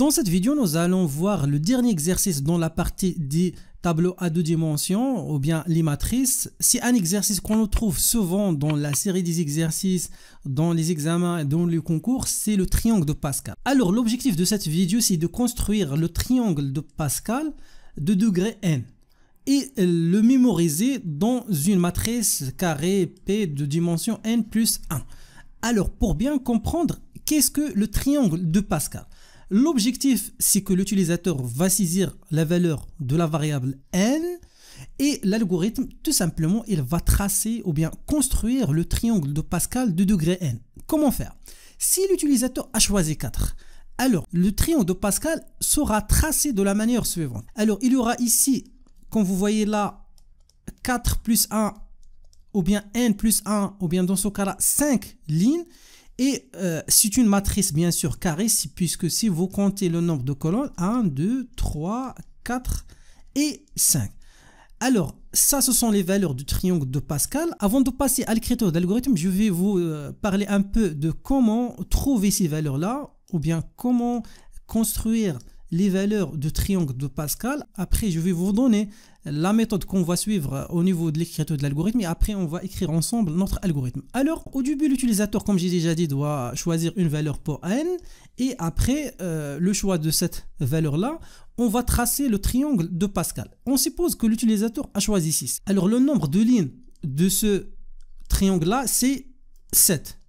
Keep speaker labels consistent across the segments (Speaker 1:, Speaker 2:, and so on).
Speaker 1: Dans cette vidéo, nous allons voir le dernier exercice dans la partie des tableaux à 2 dimensions ou bien les matrices. C'est un exercice qu'on trouve souvent dans la série des exercices, dans les examens et dans le concours, c'est le triangle de Pascal. Alors l'objectif de cette vidéo, c'est de construire le triangle de Pascal de degré n et le mémoriser dans une matrice carrée P de dimension n plus 1. Alors pour bien comprendre, qu'est-ce que le triangle de Pascal? L'objectif, c'est que l'utilisateur va saisir la valeur de la variable n et l'algorithme, tout simplement, il va tracer ou bien construire le triangle de Pascal de degré n. Comment faire? Si l'utilisateur a choisi 4, alors le triangle de Pascal sera tracé de la manière suivante. Alors il y aura ici, comme vous voyez là, 4 plus 1 ou bien n plus 1 ou bien dans ce cas-là 5 lignes. Et c'est une matrice bien sûr carrée, puisque si vous comptez le nombre de colonnes, 1, 2, 3, 4 et 5. Alors, ça ce sont les valeurs du triangle de Pascal. Avant de passer à l'écriture d'algorithme, je vais vous parler un peu de comment trouver ces valeurs-là, ou bien comment construire les valeurs du triangle de Pascal. Après, je vais vous donner la méthode qu'on va suivre au niveau de l'écriture de l'algorithme et après, on va écrire ensemble notre algorithme. Alors, au début, l'utilisateur, comme j'ai déjà dit, doit choisir une valeur pour n et après le choix de cette valeur-là, on va tracer le triangle de Pascal. On suppose que l'utilisateur a choisi 6. Alors, le nombre de lignes de ce triangle-là, c'est 7.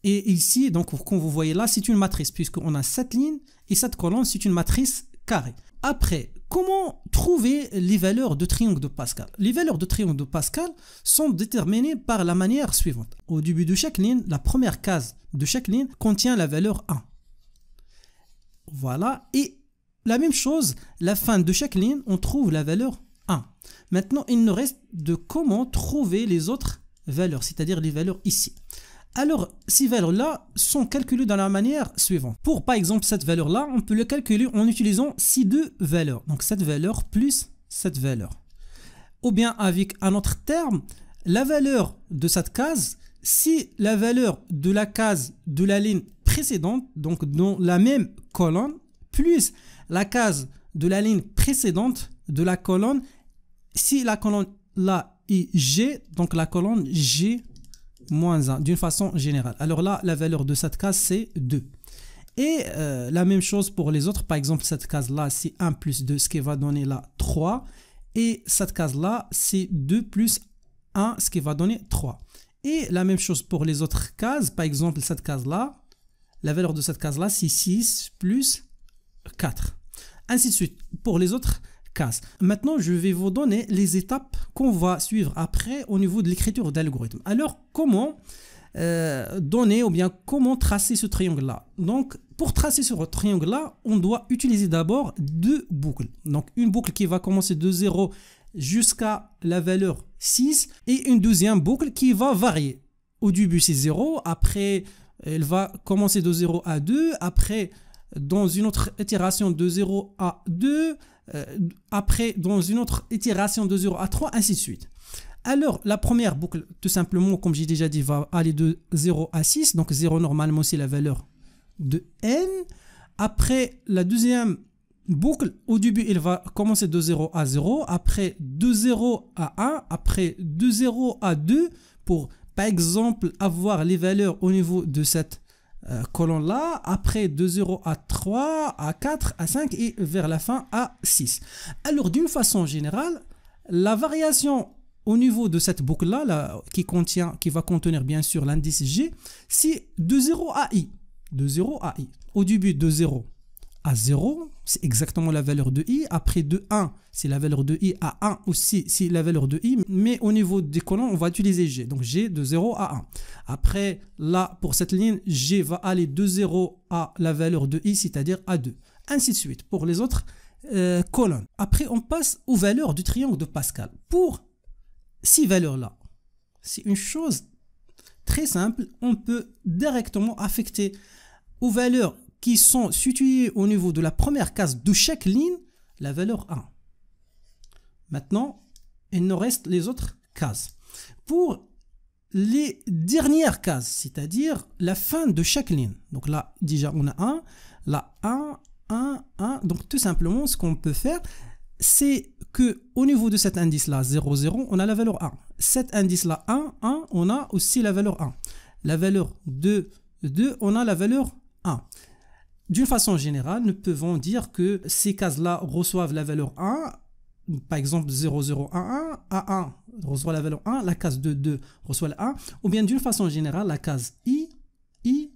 Speaker 1: Et ici, donc, comme vous voyez là, c'est une matrice puisqu'on a 7 lignes et cette colonne, c'est une matrice carrée. Après, comment trouver les valeurs de triangle de Pascal? Les valeurs de triangle de Pascal sont déterminées par la manière suivante. Au début de chaque ligne, la première case de chaque ligne contient la valeur 1. Voilà. Et la même chose, la fin de chaque ligne, on trouve la valeur 1. Maintenant, il nous reste de comment trouver les autres valeurs, c'est-à-dire les valeurs ici. Alors, ces valeurs-là sont calculées de la manière suivante. Pour, par exemple, cette valeur-là, on peut le calculer en utilisant ces deux valeurs. Donc, cette valeur plus cette valeur. Ou bien, avec un autre terme, la valeur de cette case, si la valeur de la case de la ligne précédente, donc dans la même colonne, plus la case de la ligne précédente de la colonne, si la colonne là est G, donc la colonne G moins 1 d'une façon générale. Alors là, la valeur de cette case, c'est 2. Et la même chose pour les autres. Par exemple, cette case-là, c'est 1 plus 2, ce qui va donner là 3. Et cette case-là, c'est 2 plus 1, ce qui va donner 3. Et la même chose pour les autres cases. Par exemple, cette case-là, la valeur de cette case-là, c'est 6 plus 4. Ainsi de suite pour les autres cases. Maintenant, je vais vous donner les étapes qu'on va suivre après au niveau de l'écriture d'algorithme. Alors, comment donner ou bien comment tracer ce triangle-là? Donc, pour tracer ce triangle-là, on doit utiliser d'abord deux boucles. Donc, une boucle qui va commencer de 0 jusqu'à la valeur 6 et une deuxième boucle qui va varier. Au début, c'est 0. Après, elle va commencer de 0 à 2. Après, dans une autre itération de 0 à 2. Après, dans une autre itération de 0 à 3, ainsi de suite. Alors, la première boucle, tout simplement, comme j'ai déjà dit, va aller de 0 à 6. Donc, 0, normalement, c'est la valeur de n. Après, la deuxième boucle, au début, elle va commencer de 0 à 0. Après, de 0 à 1. Après, de 0 à 2. Pour, par exemple, avoir les valeurs au niveau de cette colonne là, après de 0 à 3, à 4, à 5 et vers la fin à 6. Alors d'une façon générale, la variation au niveau de cette boucle là, qui va contenir bien sûr l'indice G, c'est de 0 à I. De 0 à I. Au début de 0 à 0, c'est exactement la valeur de I. Après de 1, c'est la valeur de I. À 1 aussi, c'est la valeur de I. Mais au niveau des colonnes, on va utiliser G. Donc G de 0 à 1. Après, là, pour cette ligne, G va aller de 0 à la valeur de I, c'est-à-dire à 2. Ainsi de suite pour les autres colonnes. Après, on passe aux valeurs du triangle de Pascal. Pour ces valeurs-là, c'est une chose très simple. On peut directement affecter aux valeurs qui sont situées au niveau de la première case de chaque ligne, la valeur 1. Maintenant, il nous reste les autres cases. Pour les dernières cases, c'est-à-dire la fin de chaque ligne. Donc là, déjà, on a 1, là, 1, 1, 1. Donc tout simplement, ce qu'on peut faire, c'est que au niveau de cet indice-là, 0, 0, on a la valeur 1. Cet indice-là, 1, 1, on a aussi la valeur 1. La valeur 2, 2, on a la valeur 1. D'une façon générale, nous pouvons dire que ces cases-là reçoivent la valeur 1. Par exemple, 0, 0, 1, 1, A1 reçoit la valeur 1, la case 2, 2 reçoit la 1. Ou bien d'une façon générale, la case I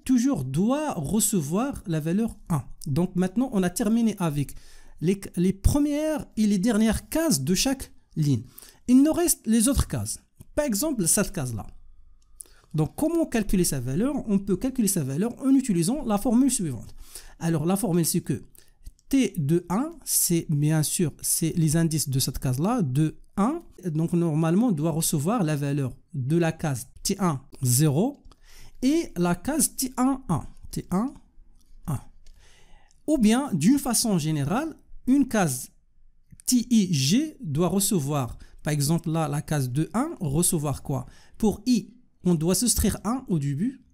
Speaker 1: toujours doit recevoir la valeur 1. Donc maintenant, on a terminé avec les premières et les dernières cases de chaque ligne. Il nous reste les autres cases. Par exemple, cette case-là. Donc, comment calculer sa valeur? On peut calculer sa valeur en utilisant la formule suivante. Alors, la formule, c'est que T de 1, c'est bien sûr, c'est les indices de cette case-là, de 1. Donc, normalement, on doit recevoir la valeur de la case T1, 0, et la case T1, 1. T1, 1. Ou bien, d'une façon générale, une case TIG doit recevoir, par exemple, là, la case de 1, recevoir quoi? Pour I, on doit soustraire 1 au début.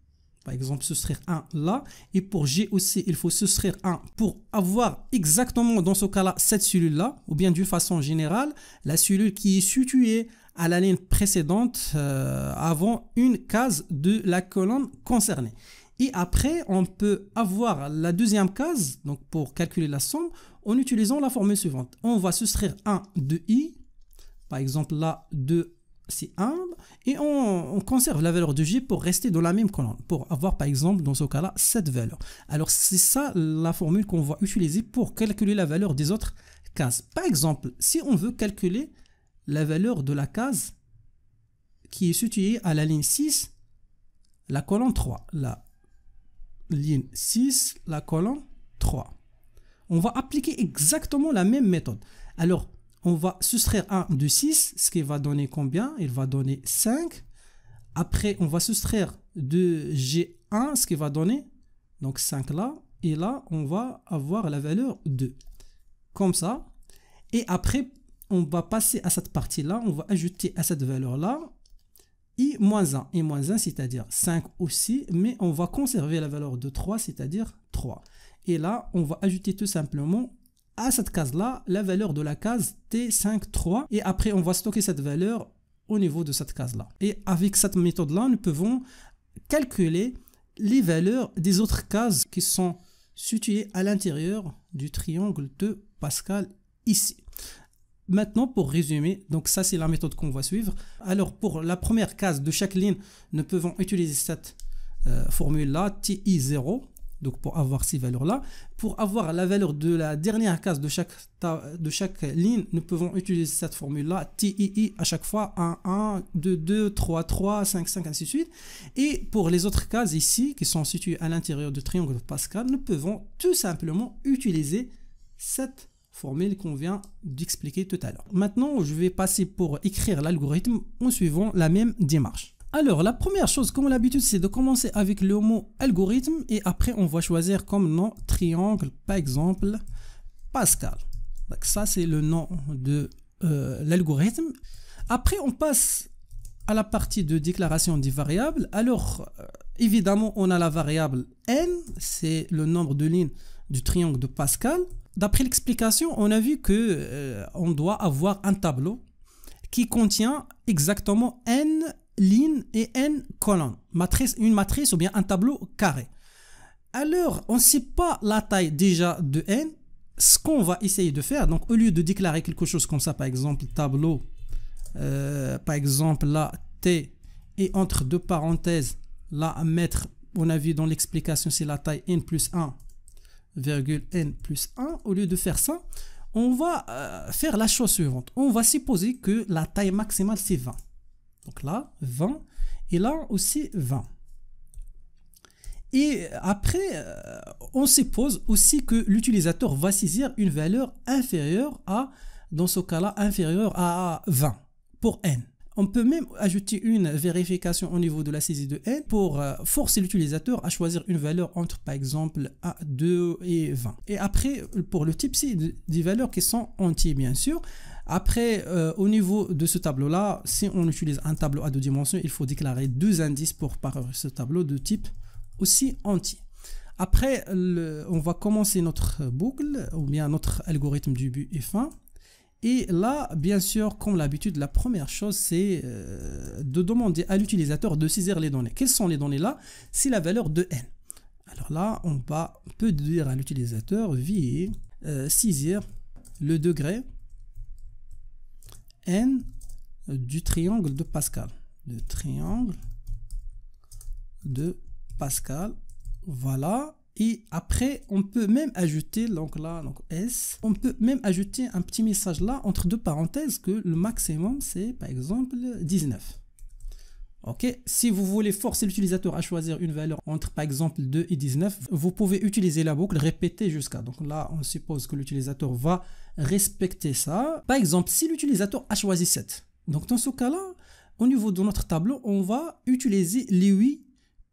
Speaker 1: Par exemple, soustraire 1 là. Et pour G aussi, il faut soustraire 1 pour avoir exactement, dans ce cas-là, cette cellule-là. Ou bien d'une façon générale, la cellule qui est située à la ligne précédente avant une case de la colonne concernée. Et après, on peut avoir la deuxième case, donc pour calculer la somme, en utilisant la formule suivante. On va soustraire 1 de I. Par exemple, là, 2, c'est 1. Et on conserve la valeur de J pour rester dans la même colonne. Pour avoir, par exemple, dans ce cas-là, cette valeur. Alors, c'est ça la formule qu'on va utiliser pour calculer la valeur des autres cases. Par exemple, si on veut calculer la valeur de la case qui est située à la ligne 6, la colonne 3. La ligne 6, la colonne 3. On va appliquer exactement la même méthode. Alors, on va soustraire 1 de 6, ce qui va donner combien? Il va donner 5. Après, on va soustraire de G1, ce qui va donner donc 5 là. Et là, on va avoir la valeur 2. Comme ça. Et après, on va passer à cette partie-là. On va ajouter à cette valeur-là I-1. I-1, c'est-à-dire 5 aussi. Mais on va conserver la valeur de 3, c'est-à-dire 3. Et là, on va ajouter tout simplement à cette case-là, la valeur de la case T5,3. Et après, on va stocker cette valeur au niveau de cette case-là. Et avec cette méthode-là, nous pouvons calculer les valeurs des autres cases qui sont situées à l'intérieur du triangle de Pascal ici. Maintenant, pour résumer, donc ça, c'est la méthode qu'on va suivre. Alors, pour la première case de chaque ligne, nous pouvons utiliser cette formule-là, TI0. Donc pour avoir ces valeurs-là. Pour avoir la valeur de la dernière case de chaque ligne, nous pouvons utiliser cette formule-là, TII à chaque fois, 1, 1, 2, 2, 3, 3, 5, 5, ainsi de suite. Et pour les autres cases ici, qui sont situées à l'intérieur du triangle de Pascal, nous pouvons tout simplement utiliser cette formule qu'on vient d'expliquer tout à l'heure. Maintenant, je vais passer pour écrire l'algorithme en suivant la même démarche. Alors, la première chose, comme l'habitude, c'est de commencer avec le mot algorithme et après, on va choisir comme nom triangle, par exemple, Pascal. Donc, ça, c'est le nom de l'algorithme. Après, on passe à la partie de déclaration des variables. Alors, évidemment, on a la variable n, c'est le nombre de lignes du triangle de Pascal. D'après l'explication, on a vu que on doit avoir un tableau qui contient exactement n lignes et n colonnes, une matrice ou bien un tableau carré. Alors, on ne sait pas la taille déjà de n. Ce qu'on va essayer de faire, donc au lieu de déclarer quelque chose comme ça, par exemple tableau, par exemple là t et entre deux parenthèses, là à mettre, on a vu dans l'explication c'est la taille n plus 1, virgule n plus 1. Au lieu de faire ça, on va faire la chose suivante. On va supposer que la taille maximale c'est 20. Donc là, 20. Et là aussi, 20. Et après, on suppose aussi que l'utilisateur va saisir une valeur inférieure à, dans ce cas-là, inférieure à 20 pour n. On peut même ajouter une vérification au niveau de la saisie de n pour forcer l'utilisateur à choisir une valeur entre, par exemple, 2 et 20. Et après, pour le type, c'est des valeurs qui sont entières, bien sûr. Après, au niveau de ce tableau-là, si on utilise un tableau à 2 dimensions, il faut déclarer 2 indices pour parcourir ce tableau de type aussi entier. Après, on va commencer notre boucle, ou bien notre algorithme du début et fin. Et là, bien sûr, comme l'habitude, la première chose, c'est de demander à l'utilisateur de saisir les données. Quelles sont les données là? C'est la valeur de n. Alors là, on peut dire à l'utilisateur, veuillez saisir le degré n du triangle de Pascal. Le triangle de Pascal. Voilà. Et après, on peut même ajouter, donc là, donc S, on peut même ajouter un petit message là, entre deux parenthèses, que le maximum, c'est par exemple 19. Ok, si vous voulez forcer l'utilisateur à choisir une valeur entre par exemple 2 et 19, vous pouvez utiliser la boucle, répéter jusqu'à. Donc là, on suppose que l'utilisateur va respecter ça. Par exemple, si l'utilisateur a choisi 7, donc dans ce cas-là, au niveau de notre tableau, on va utiliser les 8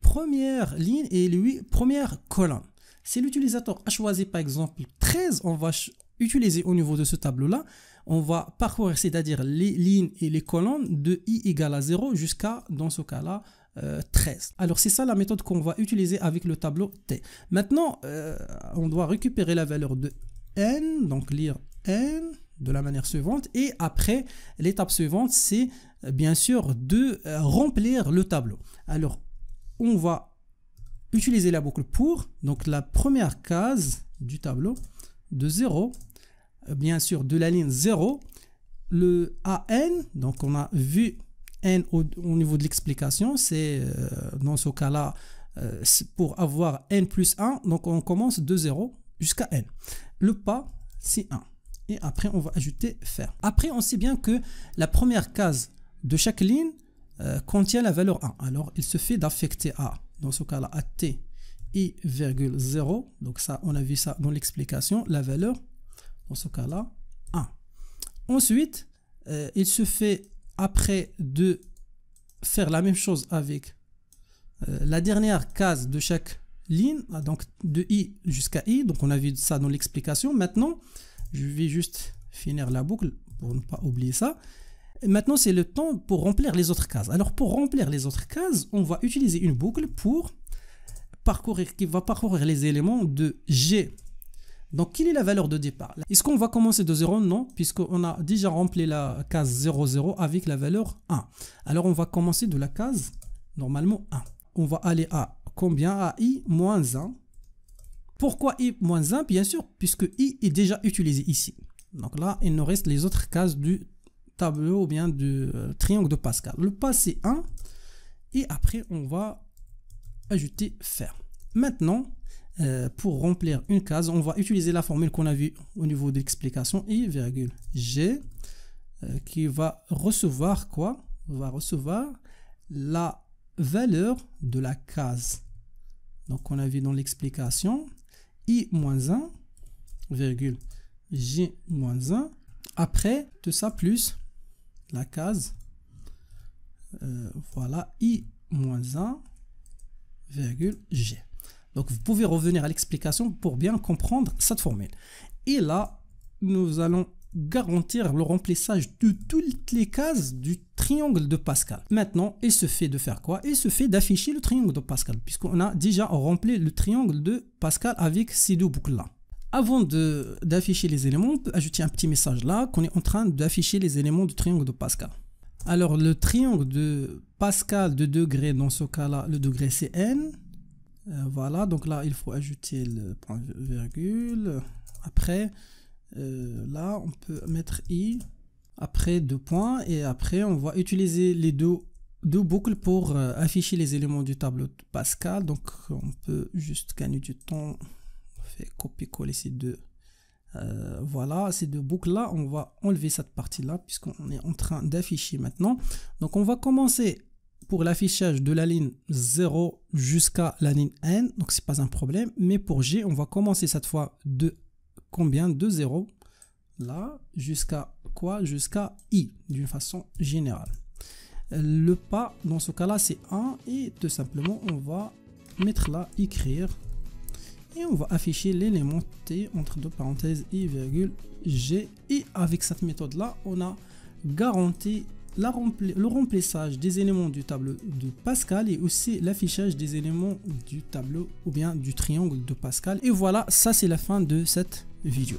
Speaker 1: première ligne et les 8 premières colonnes. Si l'utilisateur a choisi par exemple 13, on va utiliser au niveau de ce tableau-là, on va parcourir, c'est-à-dire les lignes et les colonnes de i égale à 0 jusqu'à, dans ce cas-là, 13. Alors c'est ça la méthode qu'on va utiliser avec le tableau T. Maintenant, on doit récupérer la valeur de n, donc lire n de la manière suivante, et après, l'étape suivante, c'est bien sûr de remplir le tableau. Alors, on va utiliser la boucle pour, donc la première case du tableau, de 0, bien sûr de la ligne 0, le AN, donc on a vu N au niveau de l'explication, c'est dans ce cas-là, pour avoir N plus 1, donc on commence de 0 jusqu'à N. Le pas, c'est 1. Et après, on va ajouter faire. Après, on sait bien que la première case de chaque ligne contient la valeur 1. Alors, il se fait d'affecter à, dans ce cas-là, à t i, 0. Donc ça, on a vu ça dans l'explication. La valeur, dans ce cas-là, 1. Ensuite, il se fait, après de faire la même chose avec la dernière case de chaque ligne, donc de i jusqu'à i. Donc on a vu ça dans l'explication. Maintenant, je vais juste finir la boucle pour ne pas oublier ça. Et maintenant, c'est le temps pour remplir les autres cases. Alors, pour remplir les autres cases, on va utiliser une boucle pour parcourir, qui va parcourir les éléments de G. Donc, quelle est la valeur de départ? Est-ce qu'on va commencer de 0? Non, puisqu'on a déjà rempli la case 0, 0 avec la valeur 1. Alors, on va commencer de la case, normalement, 1. On va aller à combien? À i moins 1. Pourquoi i moins 1? Bien sûr, puisque i est déjà utilisé ici. Donc là, il nous reste les autres cases du tableau ou bien du triangle de Pascal. Le pas, c'est 1. Et après, on va ajouter faire. Maintenant, pour remplir une case, on va utiliser la formule qu'on a vue au niveau de l'explication, i, g, qui va recevoir quoi? On va recevoir la valeur de la case. Donc, on a vu dans l'explication, i moins 1, g moins 1, après tout ça plus la case, voilà, i moins 1, g. Donc, vous pouvez revenir à l'explication pour bien comprendre cette formule. Et là, nous allons garantir le remplissage de toutes les cases du triangle de Pascal. Maintenant, il se fait de faire quoi? Il se fait d'afficher le triangle de Pascal, puisqu'on a déjà rempli le triangle de Pascal avec ces deux boucles-là. Avant d'afficher les éléments, on peut ajouter un petit message là, qu'on est en train d'afficher les éléments du triangle de Pascal. Alors, le triangle de Pascal de degré, dans ce cas-là, le degré c'est n. Voilà, donc là, il faut ajouter le point virgule. Après, là, on peut mettre i, après 2 points, et après, on va utiliser les deux boucles pour afficher les éléments du tableau de Pascal. Donc, on peut juste gagner du temps. On fait copier-coller ces deux. Voilà, ces deux boucles-là, on va enlever cette partie-là, puisqu'on est en train d'afficher maintenant. Donc, on va commencer pour l'affichage de la ligne 0 jusqu'à la ligne n, donc c'est pas un problème. Mais pour G, on va commencer cette fois de combien? De 0, là, jusqu'à quoi? Jusqu'à i, d'une façon générale. Le pas, dans ce cas-là, c'est 1, et tout simplement, on va mettre là, écrire, et on va afficher l'élément t entre deux parenthèses i, g, et avec cette méthode-là, on a garanti le remplissage des éléments du tableau de Pascal et aussi l'affichage des éléments du tableau ou bien du triangle de Pascal. Et voilà, ça c'est la fin de cette vidéo.